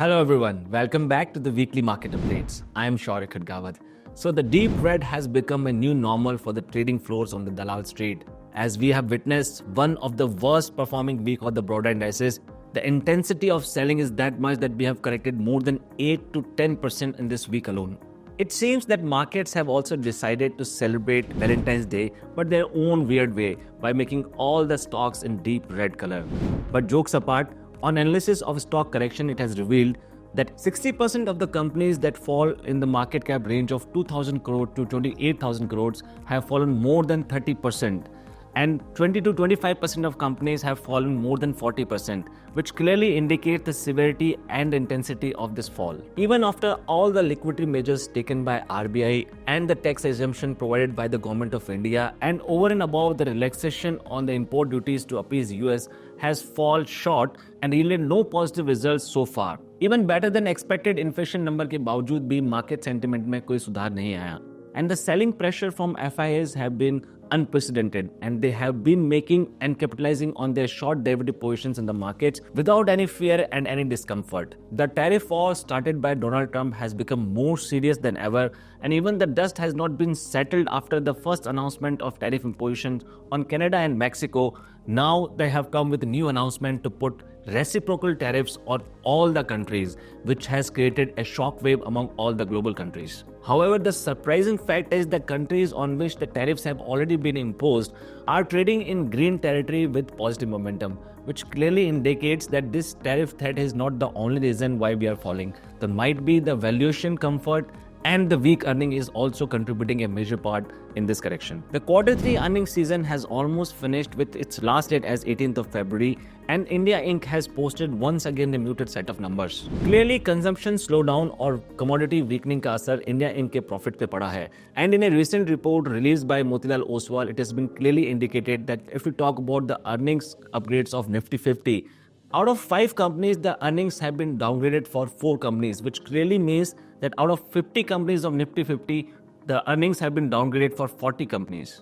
Hello everyone, welcome back to the weekly market updates. I am Shaurya Khadgawat. So the deep red has become a new normal for the trading floors on the Dalal Street. As we have witnessed one of the worst performing week of the broader indices, the intensity of selling is that much that we have corrected more than 8 to 10% in this week alone. It seems that markets have also decided to celebrate Valentine's Day but their own weird way by making all the stocks in deep red color. But jokes apart, on analysis of stock correction, it has revealed that 60% of the companies that fall in the market cap range of 2,000 crore to 28,000 crores have fallen more than 30%. And 20 to 25% of companies have fallen more than 40%, which clearly indicates the severity and intensity of this fall. Even after all the liquidity measures taken by RBI and the tax exemption provided by the government of India, and over and above the relaxation on the import duties to appease US has fallen short and yielded no positive results so far. Even better than expected inflation number के बावजूद भी market sentiment में कोई सुधार नहीं आया. And the selling pressure from FIs have been unprecedented, and they have been making and capitalizing on their short derivative positions in the markets without any fear and any discomfort. The tariff war started by Donald Trump has become more serious than ever, and even the dust has not been settled after the first announcement of tariff impositions on Canada and Mexico. Now they have come with a new announcement to put reciprocal tariffs on all the countries, which has created a shockwave among all the global countries. However, the surprising fact is that countries on which the tariffs have already been imposed are trading in green territory with positive momentum, which clearly indicates that this tariff threat is not the only reason why we are falling. There might be the valuation comfort, and the weak earning is also contributing a major part in this correction. The Q3 earnings season has almost finished with its last date as 18th of February, and India Inc. has posted once again a muted set of numbers. Clearly, consumption slowdown or commodity weakening का असर India Inc. के profit पे पड़ा है. And in a recent report released by Motilal Oswal, it has been clearly indicated that if we talk about the earnings upgrades of Nifty 50, out of 5 companies, the earnings have been downgraded for 4 companies, which clearly means that out of 50 companies of Nifty 50, the earnings have been downgraded for 40 companies.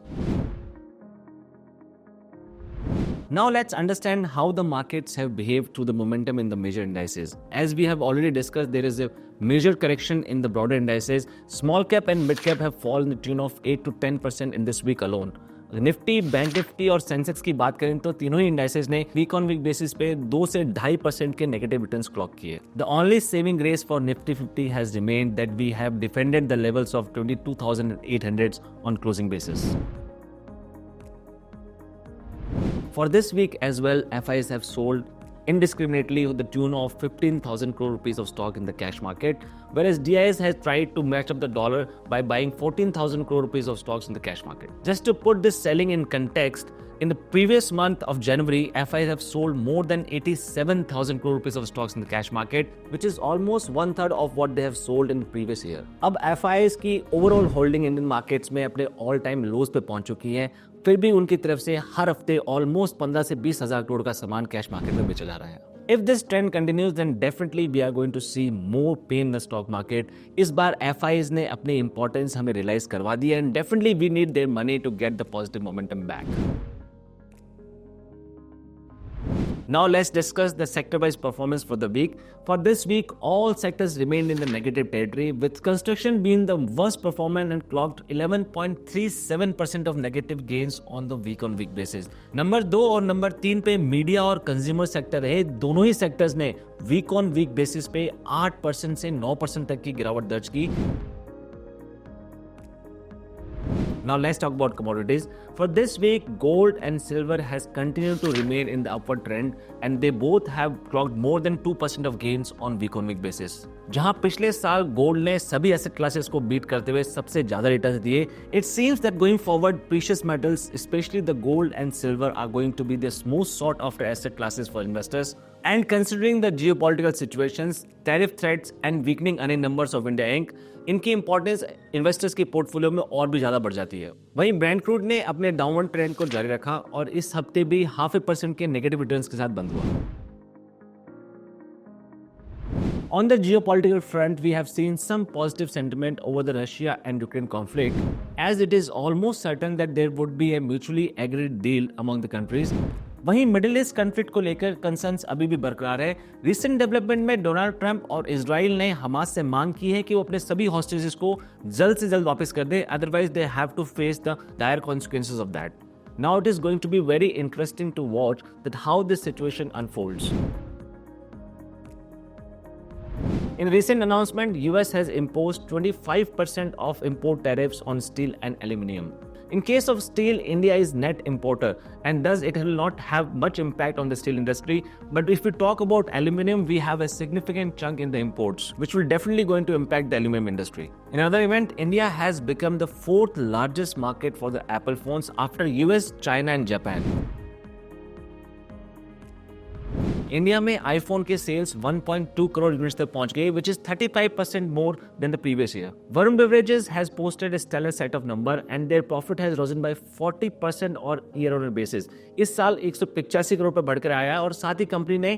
Now let's understand how the markets have behaved through the momentum in the major indices. As we have already discussed, there is a major correction in the broader indices. Small cap and mid cap have fallen to the tune of 8 to 10% in this week alone. Nifty, bank Nifty और सेंसेक्स की बात करें तो तीनों ही indices ने week on week basis पे 2 से 2.5% के नेगेटिव रिटर्न्स क्लॉक किए. The only saving grace for Nifty 50 has remained that we have defended the levels of 22,800 on closing basis. For this week as well, FIs have sold indiscriminately with the tune of 15,000 crore rupees of stock in the cash market, whereas DIS has tried to match up the dollar by buying 14,000 crore rupees of stocks in the cash market. Just to put this selling in context, in the previous month of January, FIs have sold more than 87,000 crore rupees of stocks in the cash market, which is almost 1/3 of what they have sold in the previous year. अब FIs की overall holding Indian markets में अपने all time lows पे पहुंच चुकी है, फिर भी उनकी तरफ से हर हफ्ते ऑलमोस्ट 15 से 20 हजार करोड़ का सामान कैश मार्केट में बेचा जा रहा है. If this trend continues, then definitely we are going to see more pain in the stock market. इस बार FIs ने अपनी importance हमें realize करवा दी है, and definitely we need their money to get the positive momentum back. Now let's discuss the sector-wise performance for the week. For this week, all sectors remained in the negative territory, with construction being the worst performer and clocked 11.37% of negative gains on the week-on-week basis. Number 2 और number 3 पे media और consumer sector रहे. दोनों ही sectors ने week-on-week basis पे 8% से 9% तक की गिरावट दर्ज की. Now let's talk about commodities. For this week, gold and silver has continued to remain in the upward trend, and they both have clocked more than 2% of gains on week-on-week basis. जहां पिछले साल gold ने सभी asset classes को beat करते हुए सबसे ज्यादा रिटर्न्स दिए, it seems that going forward, precious metals, especially the gold and silver, are going to be the most sought after asset classes for investors. And considering the geopolitical situations, tariff threats and weakening earning numbers of India Inc., इनकी importance investors के portfolio में और भी ज्यादा बढ़ जाती है. वहीं ब्रेंट क्रूड ने अपने डाउनवर्ड ट्रेंड को जारी रखा और इस हफ्ते भी 0.5% के नेगेटिव रिटर्न्स के साथ बंद हुआ. On the geopolitical front, we have seen some positive sentiment over the Russia and Ukraine conflict, as it is almost certain that there would be a mutually agreed deal among the countries. वहीं middle east conflict को लेकर concerns अभी भी बरकरार है। Recent development में Donald Trump और Israel ने हमास से मांग की है कि वो अपने सभी हॉस्टेजेस को जल्द से जल्द वापस कर दे, otherwise they have to face the dire consequences of that. Now it is going to be very interesting to watch that how this situation unfolds. In recent announcement, US has imposed 25% of import tariffs on steel and aluminum. In case of steel, India is net importer and thus it will not have much impact on the steel industry. But if we talk about aluminum, we have a significant chunk in the imports, which will definitely going to impact the aluminum industry. In another event, India has become the 4th largest market for the Apple phones after US, China and Japan. India में iPhone के sales 1.2 crore units तक पहुंच गए, which is 35% more than the previous year. Varun Beverages has posted a stellar set of number and their profit has risen by 40% और year-on-year basis. इस साल 185 करोड़ पर बढ़कर आया है और साथ ही कंपनी ने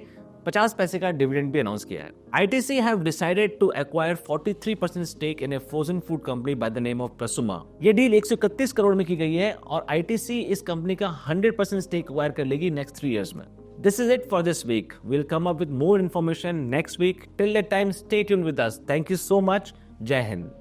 50 पैसे का डिविडेंड भी अनाउंस किया है। ITC have decided to acquire 43% stake in a frozen food company by the name of Prasuma. ये डील 131 करोड़ में की गई है और ITC इस कंपनी का 100% स्टेक एक्वायर कर लेगी नेक्स्ट 3 years में। This is it for this week. We'll come up with more information next week. Till that time, stay tuned with us. Thank you so much. Jai Hind.